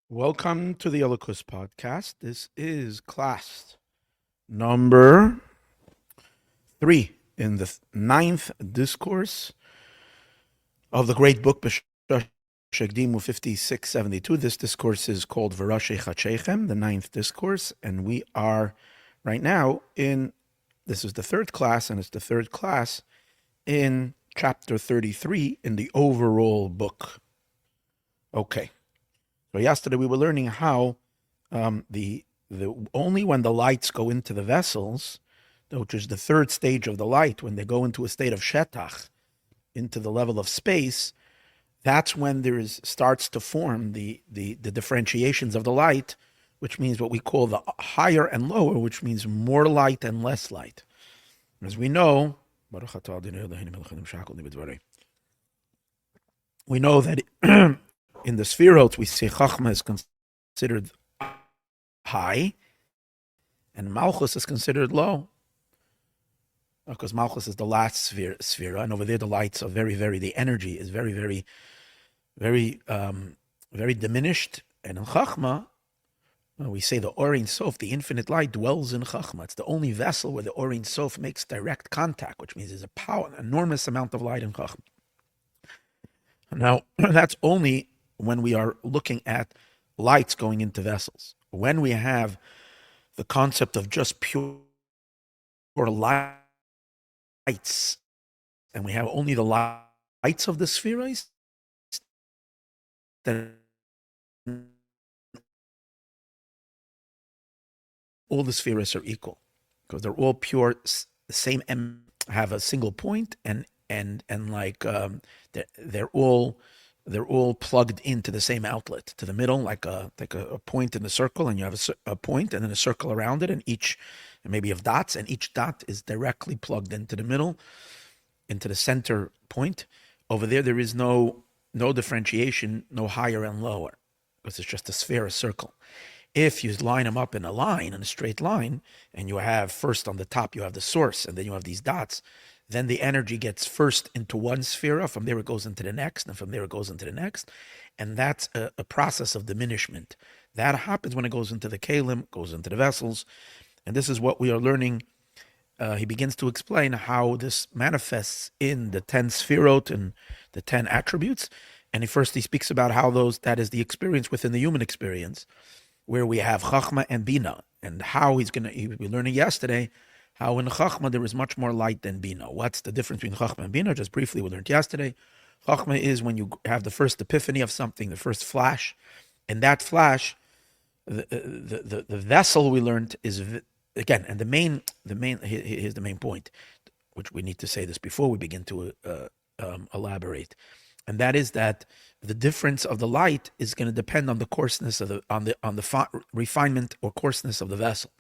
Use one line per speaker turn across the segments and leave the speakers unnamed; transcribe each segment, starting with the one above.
Welcome to the Elokus podcast. This is class number 3 in the ninth discourse of the great book Chodsheichem 5672. This discourse is called Chodsheichem, the ninth discourse, and we are right now this is the third class, and it's the third class in chapter 33 in the overall book. Okay. So yesterday we were learning how the only when the lights go into the vessels, which is the third stage of the light, when they go into a state of shetach, into the level of space, that's when starts to form the differentiations of the light, which means what we call the higher and lower, which means more light and less light. As we know, that in the Sefirot, we say Chachma is considered high, and Malchus is considered low. Because Malchus is the last Sefira, and over there the lights are the energy is very diminished. And in Chachma, we say the Or Ein Sof, the infinite light, dwells in Chachma. It's the only vessel where the Or Ein Sof makes direct contact, which means there's an enormous amount of light in Chachma. Now, that's only when we are looking at lights going into vessels. When we have the concept of just pure lights, and we have only the lights of the spheres, then all the spheres are equal, because they're all pure, the same have a single point, and like they're all plugged into the same outlet, to the middle, like a point in the circle, and you have a point and then a circle around it, and maybe of dots, and each dot is directly plugged into the middle, into the center point. Over there is no differentiation, no higher and lower, because it's just a sphere, a circle. If you line them up in a straight line, and you have first on the top, you have the source, and then you have these dots, then the energy gets first into one sphere, from there it goes into the next, and from there it goes into the next, and that's a process of diminishment. That happens when it goes into the kalim, goes into the vessels, and this is what we are learning. He begins to explain how this manifests in the 10 sphirot and the 10 attributes, and he speaks about how that is the experience within the human experience, where we have Chachma and Bina, and how we learning yesterday how in Chachma there is much more light than Bina. What's the difference between Chachma and Bina? Just briefly, we learned yesterday. Chachma is when you have the first epiphany of something, the first flash, and that flash, the vessel we learned is, again, and here's the main point, which we need to say this before we begin to elaborate, and that is that the difference of the light is going to depend on the coarseness of the refinement or coarseness of the vessel.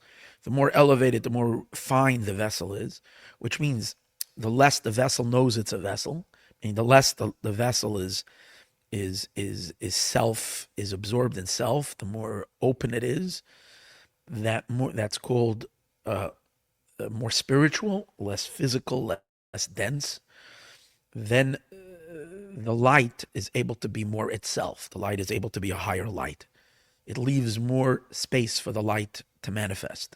The more elevated, the more fine the vessel is, which means the less the vessel knows it's a vessel, and the less the vessel is absorbed in self, the more open it is. That's called more spiritual, less physical, less dense. Then the light is able to be more itself. The light is able to be a higher light. It leaves more space for the light to manifest.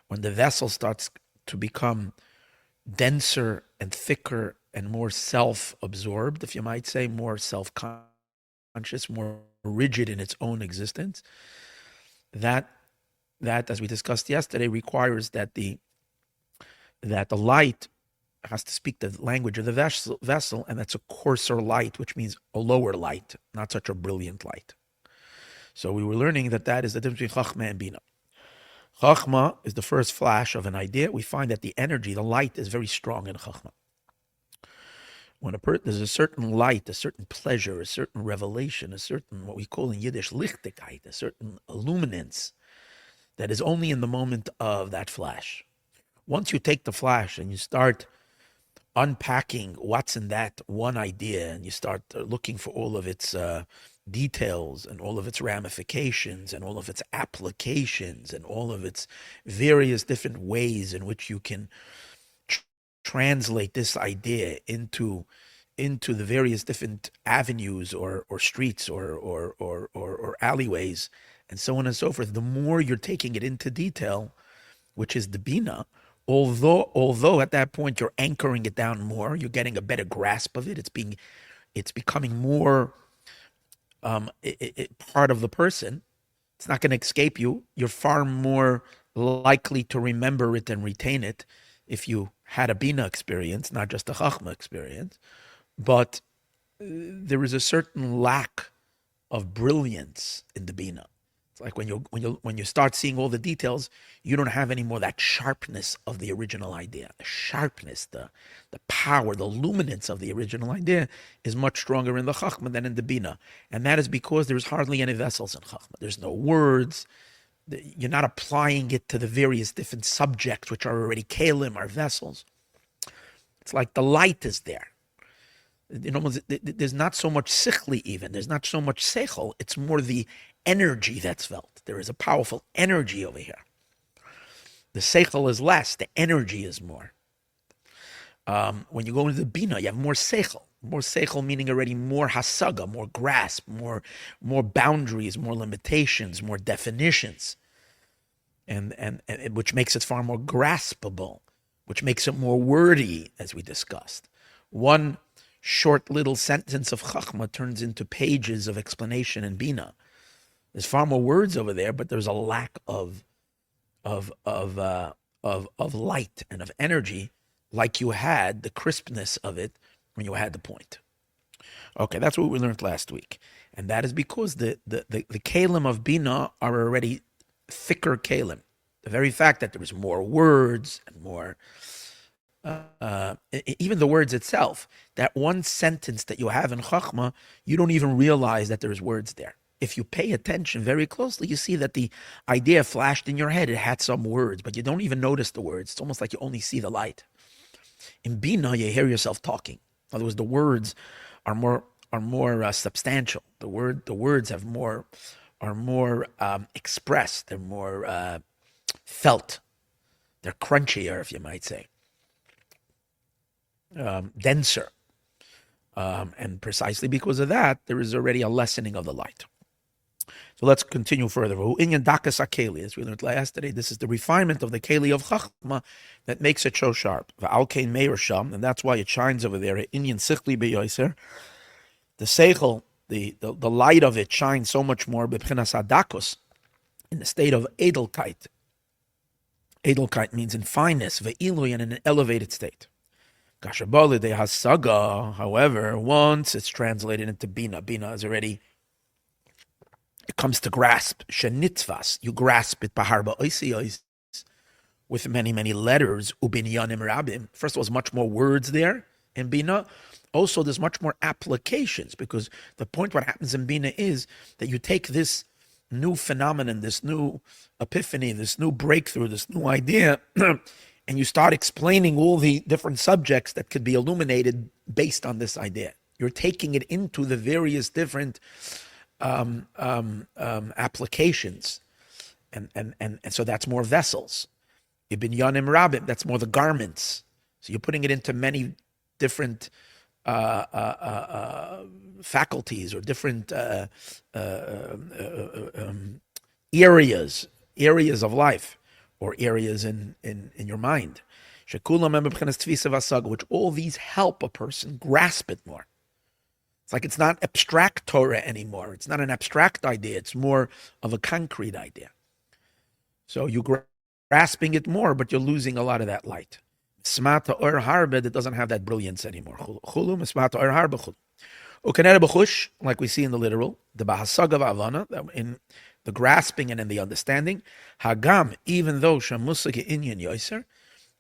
When the vessel starts to become denser and thicker and more self-absorbed, if you might say, more self-conscious, more rigid in its own existence, that, as we discussed yesterday, requires that the light has to speak the language of the vessel, and that's a coarser light, which means a lower light, not such a brilliant light. So we were learning that is the difference between Chachma and Bina. Chachma is the first flash of an idea. We find that the energy, the light, is very strong in Chachma. When there's a certain light, a certain pleasure, a certain revelation, a certain, what we call in Yiddish, lichtigkeit, a certain illuminance that is only in the moment of that flash. Once you take the flash and you start unpacking what's in that one idea, and you start looking for all of its details and all of its ramifications and all of its applications and all of its various different ways in which you can translate this idea into into the various different avenues or streets or alleyways and so on and so forth, the more you're taking it into detail, which is the bina, although at that point you're anchoring it down more, you're getting a better grasp of it. It's becoming more part of the person. It's not going to escape you. You're far more likely to remember it and retain it if you had a bina experience, not just a chachma experience. But there is a certain lack of brilliance in the bina. It's like when you start seeing all the details, you don't have any more that sharpness of the original idea. The sharpness, the power, the luminance of the original idea is much stronger in the chachma than in the bina, and that is because there's hardly any vessels in chachma. There's no words. You're not applying it to the various different subjects which are already kelim, or vessels. It's like the light is there. There's not so much sichli even. There's not so much seichel. It's more the energy that's felt. There is a powerful energy over here. The seichel is less. The energy is more. When you go into the bina, you have more seichel. More seichel meaning already more hasaga, more grasp, more boundaries, more limitations, more definitions, and which makes it far more graspable, which makes it more wordy, as we discussed. One short little sentence of chachma turns into pages of explanation in bina. There's far more words over there, but there's a lack of light and of energy, like you had the crispness of it when you had the point. Okay, that's what we learned last week, and that is because the kalim of bina are already thicker kalim. The very fact that there is more words and more. Even the words itself, that one sentence that you have in Chachma, you don't even realize that there's words there. If you pay attention very closely, you see that the idea flashed in your head. It had some words, but you don't even notice the words. It's almost like you only see the light. In Bina, you hear yourself talking. In other words, the words are more substantial. The words are more expressed. They're more felt. They're crunchier, if you might say. Denser. And precisely because of that, there is already a lessening of the light. So let's continue further. As we learned yesterday, this is the refinement of the keli of chachma that makes it so sharp. And that's why it shines over there. The seichel, the light of it shines so much more in the state of edelkeit. Edelkeit means in fineness, ve'ilui, and in an elevated state. Kashabali de hasaga, however, once it's translated into bina, bina is already, it comes to grasp. Shenitzvas, you grasp it paharba oisiyos, with many, many letters. Ubinyanim rabim. First of all, there's much more words there in bina. Also, there's much more applications, because the point what happens in bina is that you take this new phenomenon, this new epiphany, this new breakthrough, this new idea, and you start explaining all the different subjects that could be illuminated based on this idea. You're taking it into the various different applications, and so that's more vessels. Ibn Yanim Rabim, that's more the garments. So you're putting it into many different faculties or different areas of life, or areas in your mind. Which all these help a person grasp it more. It's like it's not abstract Torah anymore. It's not an abstract idea. It's more of a concrete idea. So you're grasping it more, but you're losing a lot of that light. Smata or harbe, that doesn't have that brilliance anymore. Like we see in the literal, the bahasaga v'avana, in the grasping and in the understanding. Hagam, even though shamusake inyan yoser,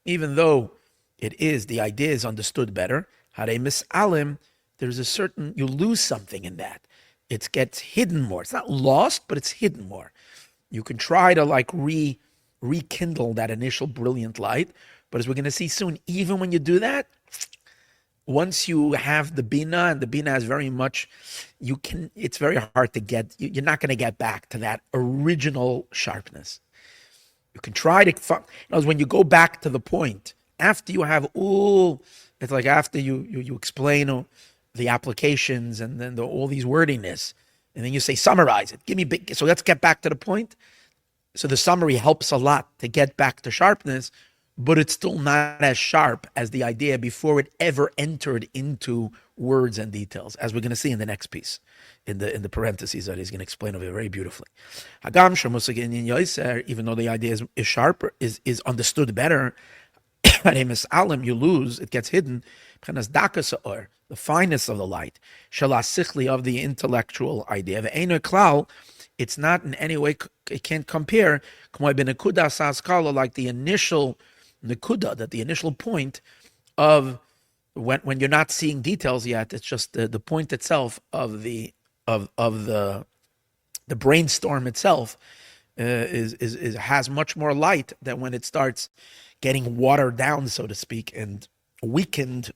even though it is, the idea is understood better. Hare misalim, there's a certain, you lose something in that. It gets hidden more. It's not lost, but it's hidden more. You can try to like rekindle that initial brilliant light, but as we're going to see soon, even when you do that, once you have the bina, and the bina is very much, it's very hard to get, you're not going to get back to that original sharpness. You can try to, when you go back to the point, after you have all, it's like after you explain the applications and then all these wordiness. And then you say, summarize it. Give me big. So let's get back to the point. So the summary helps a lot to get back to sharpness, but it's still not as sharp as the idea before it ever entered into words and details, as we're going to see in the next piece, in the parentheses that he's going to explain over very beautifully. Hagam shemusag inyan yoser, even though the idea is sharper, is understood better, you lose, it gets hidden, the fineness of the light, shalasichli, of the intellectual idea. It's not in any way, it can't compare, like the initial nekuda, that the initial point of when you're not seeing details yet, it's just the point itself of the brainstorm itself has much more light than when it starts getting watered down, so to speak, and weakened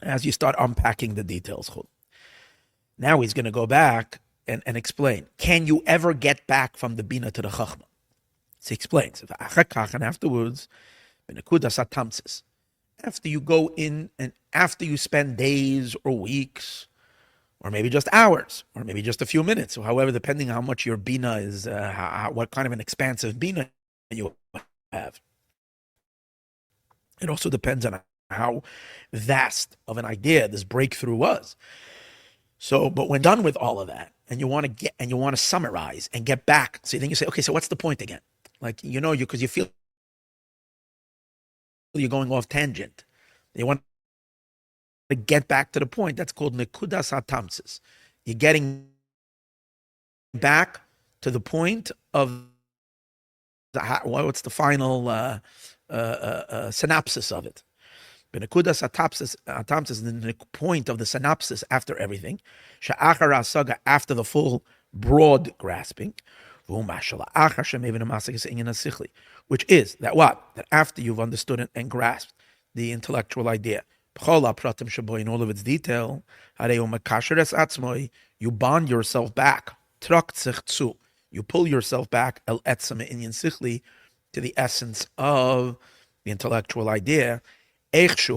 as you start unpacking the details. Now he's going to go back and explain. Can you ever get back from the bina to the chachma? So he explains. And afterwards, after you go in and after you spend days or weeks, or maybe just hours, or maybe just a few minutes, or however, depending on how much your bina is, what kind of an expansive bina you have. It also depends on how vast of an idea this breakthrough was. So, but when done with all of that, and you want to summarize and get back, so then you say, okay, so what's the point again? Like, because you feel you're going off tangent. You want to get back to the point. That's called nekudas hatamsis. You're getting back to the point of what's the final synopsis of it. Nekudas hatamsis is the point of the synopsis after everything. Sha'achar hasaga, after the full broad grasping. Which is that what? That after you've understood it and grasped the intellectual idea, in all of its detail, you bond yourself back. You pull yourself back to the essence of the intellectual idea. As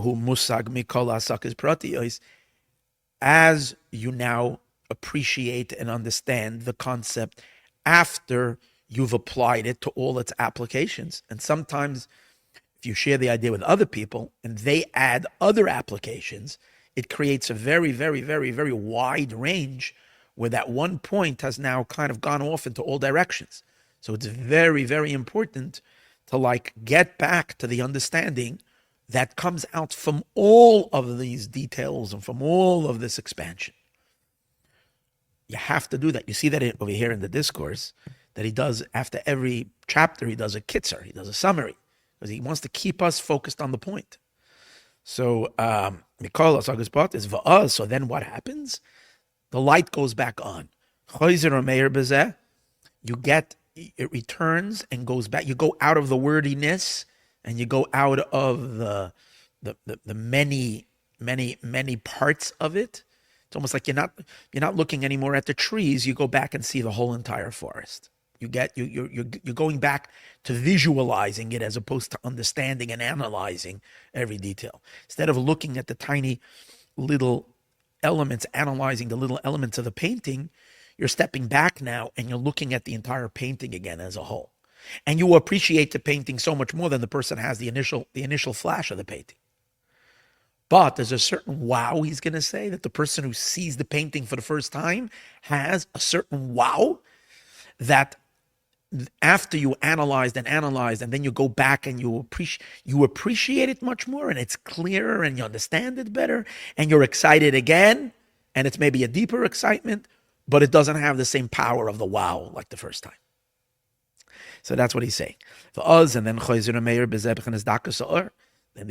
you now appreciate and understand the concept after you've applied it to all its applications. And sometimes if you share the idea with other people and they add other applications, it creates a very, very, very, very wide range where that one point has now kind of gone off into all directions. So it's very, very important to get back to the understanding that comes out from all of these details and from all of this expansion. You have to do that. You see that over here in the discourse, that he does after every chapter, he does a kitzer, he does a summary, because he wants to keep us focused on the point. So, so then what happens? The light goes back on. You get, it returns and goes back. You go out of the wordiness and you go out of the many, many, many parts of it. It's almost like you're not looking anymore at the trees. You go back and see the whole entire forest. You're going back to visualizing it as opposed to understanding and analyzing every detail. Instead of looking at the tiny little elements, analyzing the little elements of the painting, you're stepping back now and you're looking at the entire painting again as a whole. And you appreciate the painting so much more than the person has the initial flash of the painting. But there's a certain wow, he's going to say, that the person who sees the painting for the first time has a certain wow that after you analyzed and then you go back and you appreciate it much more, and it's clearer and you understand it better and you're excited again, and it's maybe a deeper excitement, but it doesn't have the same power of the wow like the first time. So that's what he's saying. For us, and then the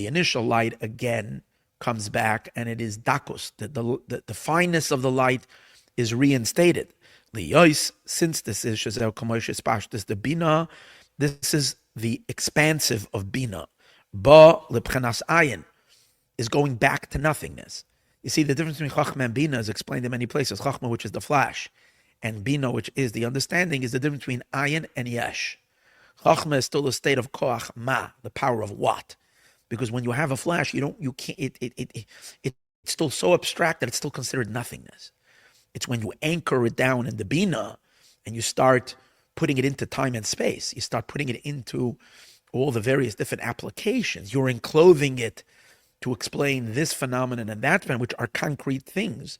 initial light again comes back, and it is dakos. The fineness of the light is reinstated. Since this is the bina, this is the expansive of bina. Ba lepchenas ayin is going back to nothingness. You see, the difference between chachma and bina is explained in many places. Chachma, which is the flash, and bina, which is the understanding, is the difference between ayin and yesh. Chachma is still a state of koach ma, the power of what. Because when you have a flash, it still so abstract that it's still considered nothingness. It's when you anchor it down in the Bina and you start putting it into time and space. You start putting it into all the various different applications. You're enclothing it to explain this phenomenon and that phenomenon, which are concrete things.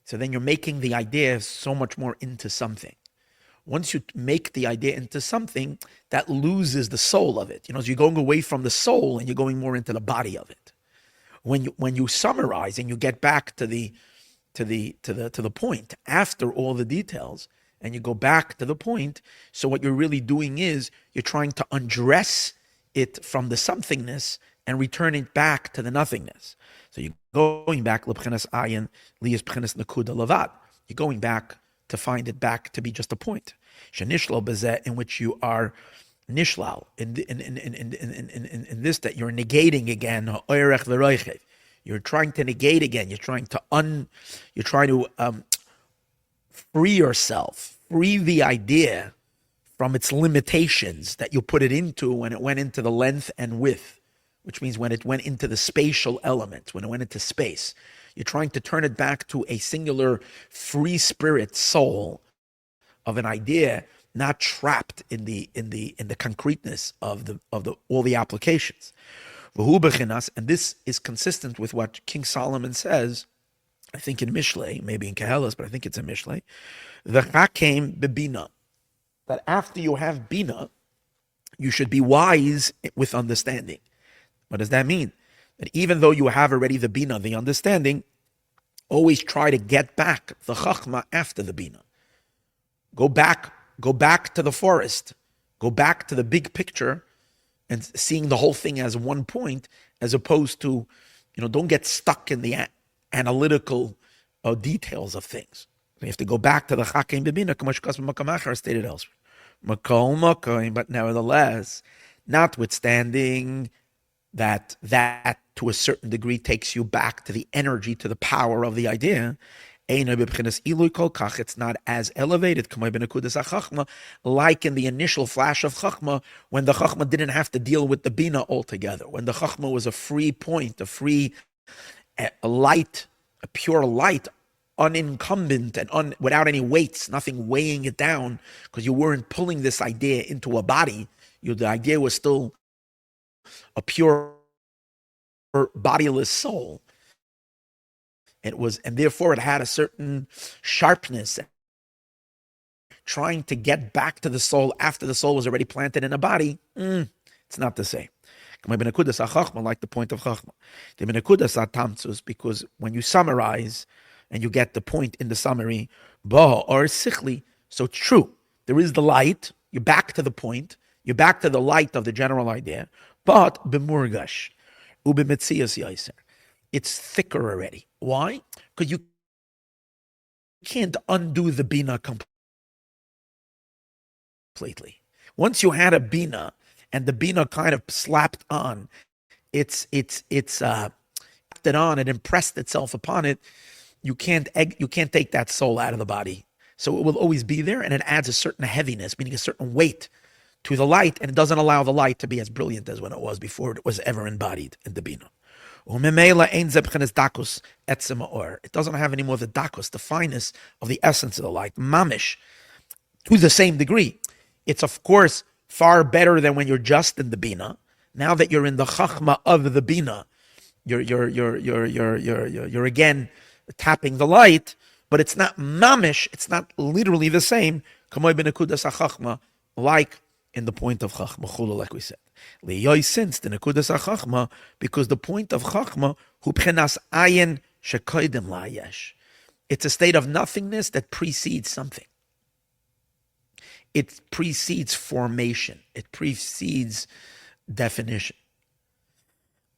So then you're making the idea so much more into something. Once you make the idea into something, that loses the soul of it. So you're going away from the soul and you're going more into the body of it. When you summarize and you get back to the point after all the details, and you go back to the point, so what you're really doing is you're trying to undress it from the somethingness and return it back to the nothingness. So you're going back, l'b'chinas ayin, li'is b'chinas nekuda levad. You're going back to find it back to be just a point. Shenishlo bezeh, in which you are nishlal, in this, that you're negating again, oirech v'roichev. You're trying to negate again. You're trying to free yourself, free the idea from its limitations that you put it into when it went into the length and width, which means when it went into the spatial element, when it went into space. You're trying to turn it back to a singular free spirit soul of an idea, not trapped in the concreteness of all the applications. And this is consistent with what King Solomon says, I think in Mishlei, maybe in Kehelas, but I think it's in Mishlei. V'chakem bebina, that after you have bina, you should be wise with understanding. What does that mean? That even though you have already the bina, the understanding, always try to get back the chachma after the bina. Go back to the forest, go back to the big picture, and seeing the whole thing as one point, as opposed to, don't get stuck in the analytical details of things. You have to go back to the chakim bebina, stated elsewhere. But nevertheless, notwithstanding that to a certain degree takes you back to the energy, to the power of the idea, it's not as elevated like in the initial flash of chachma, when the chachma didn't have to deal with the bina altogether, when the chachma was a free point, a free light, a pure light, unincumbent and without any weights, nothing weighing it down, because you weren't pulling this idea into a body. The idea was still a pure bodiless soul. And therefore it had a certain sharpness, trying to get back to the soul after the soul was already planted in a body. It's not the same. Like the point of chachma. Because when you summarize and you get the point in the summary, or sichli, so it's true. There is the light. You're back to the point. You're back to the light of the general idea. But b'murgash, u'b'metzias yaiser, it's thicker already. Why? Because you can't undo the bina completely. Once you had a bina and the bina kind of slapped on, it impressed itself upon it. You can't take that soul out of the body. So it will always be there, and it adds a certain heaviness, meaning a certain weight to the light, and it doesn't allow the light to be as brilliant as when it was before it was ever embodied in the bina. It doesn't have any more the dakos, the fineness of the essence of the light, mamish, to the same degree. It's of course far better than when you're just in the bina. Now that you're in the chachma of the bina, you're again tapping the light, but it's not mamish. It's not literally the same. Like in the point of chachma, like we said. Since the nekudas chachma, because the point of chachma, hu b'chinas ayin shekoidem layesh, it's a state of nothingness that precedes something. It precedes formation. It precedes definition.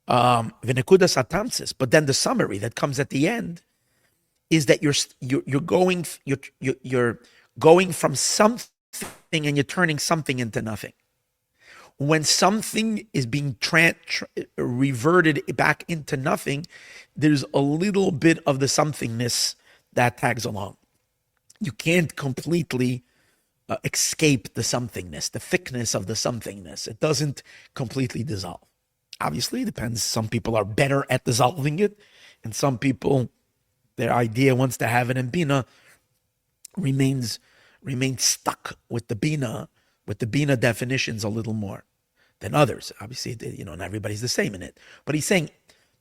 V'nekudas atamsis, but then the summary that comes at the end is that you're going from something and you're turning something into nothing. When something is being reverted back into nothing, there's a little bit of the somethingness that tags along. You can't completely escape the somethingness, the thickness of the somethingness. It doesn't completely dissolve. Obviously, it depends. Some people are better at dissolving it, And some people, their idea, once they have it in Bina, remains stuck with the Bina definitions a little more than others. Obviously, not everybody's the same in it. But he's saying,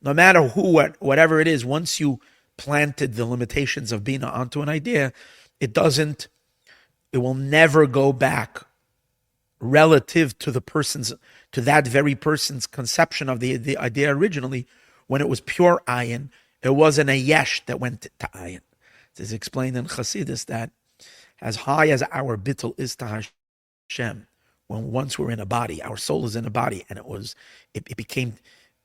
no matter whatever it is, once you planted the limitations of Bina onto an idea, it will never go back relative to that very person's conception of the idea originally. When it was pure ayin, it wasn't a yesh that went to ayin. It's explained in Chassidus that as high as our bittul is to Hashem, when once we're in a body, our soul is in a body, and it became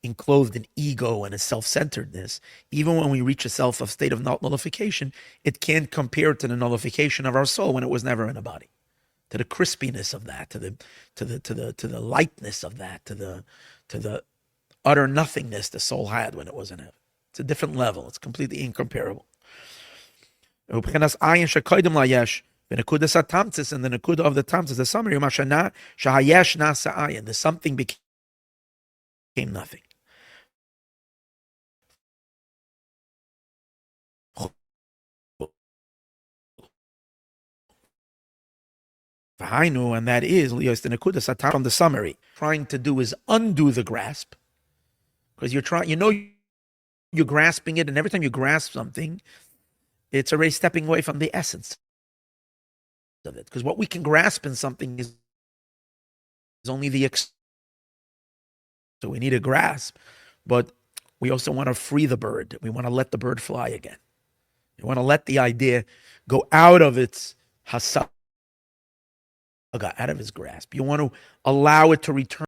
enclosed in ego and a self-centeredness. Even when we reach a state of nullification, it can't compare to the nullification of our soul when it was never in a body. To the crispiness of that, to the lightness of that, to the utter nothingness the soul had when it was in heaven. It's a different level. It's completely incomparable. And the nekuda of the tamtzis, the summary, the something became nothing. And that is the nekuda satam from the summary. Trying to do is undo the grasp, because you're grasping it, and every time you grasp something, it's already stepping away from the essence of it. Because what we can grasp in something is only so we need a grasp, but we also want to free the bird. We want to let the bird fly again. We want to let the idea go out of its hasaga, out of its grasp. You want to allow it to return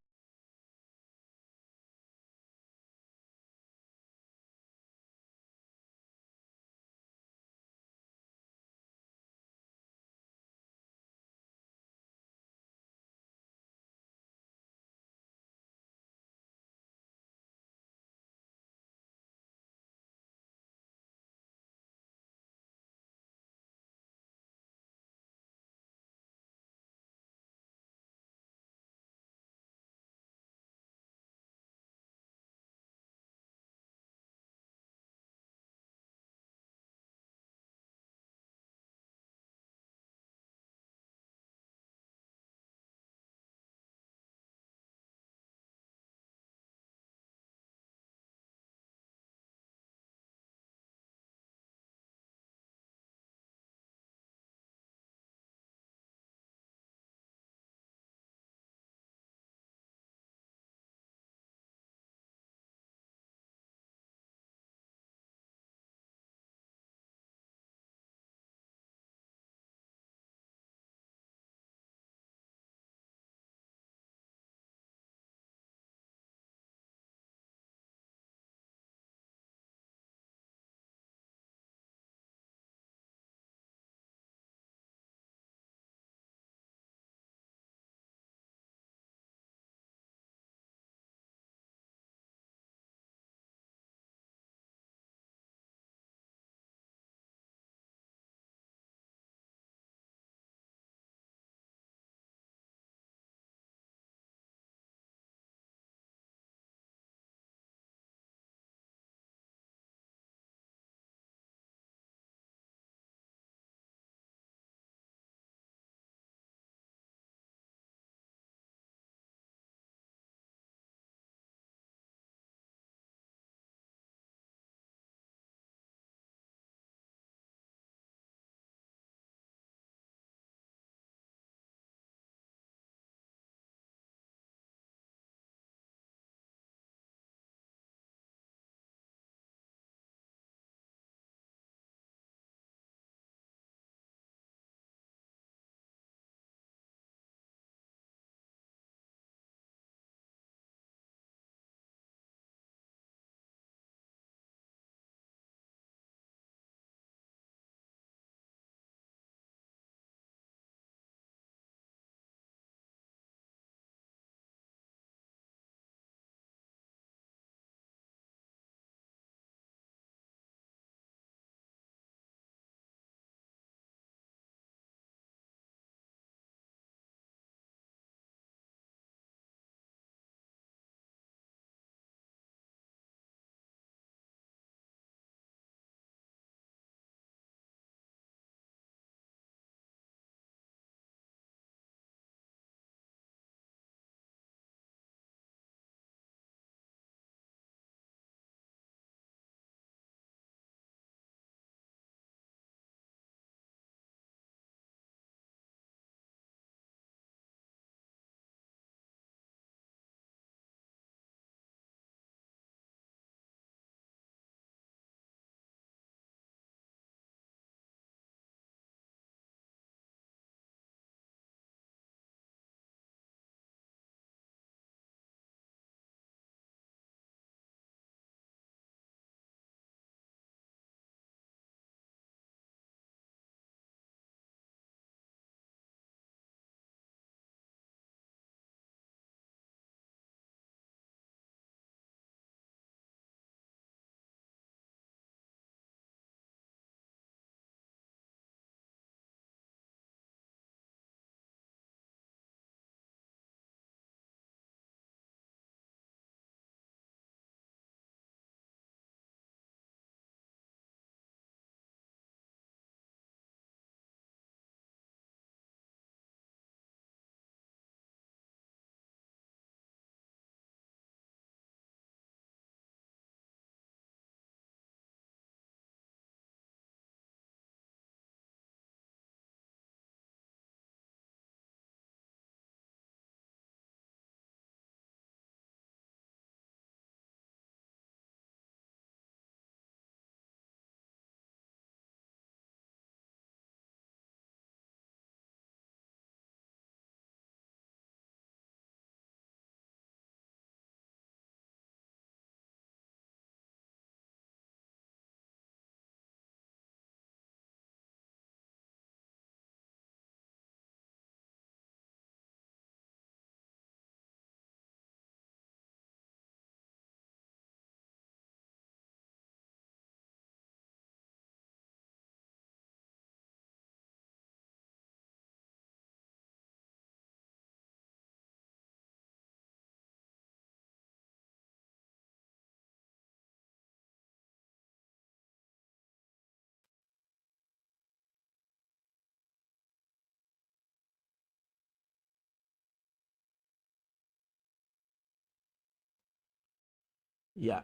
Yeah.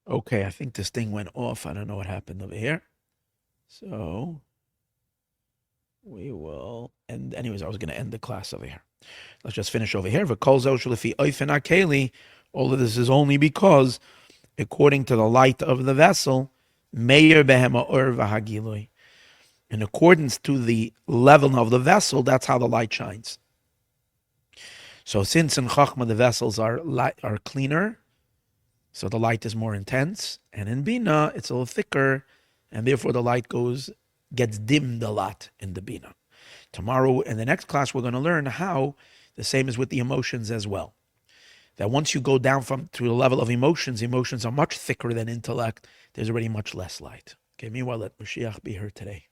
Okay, I think this thing went off. I don't know what happened over here. So we will end. Anyways, I was going to end the class over here. Let's just finish over here. All of this is only because, according to the light of the vessel, meir behema or v'hagilui. In accordance to the level of the vessel, that's how the light shines. So since in Chachma the vessels are cleaner, so the light is more intense, and in Bina it's a little thicker, and therefore the light gets dimmed a lot in the Bina. Tomorrow in the next class we're going to learn how the same is with the emotions as well. That once you go down to the level of emotions are much thicker than intellect. There's already much less light. Okay, meanwhile let Mashiach be here today.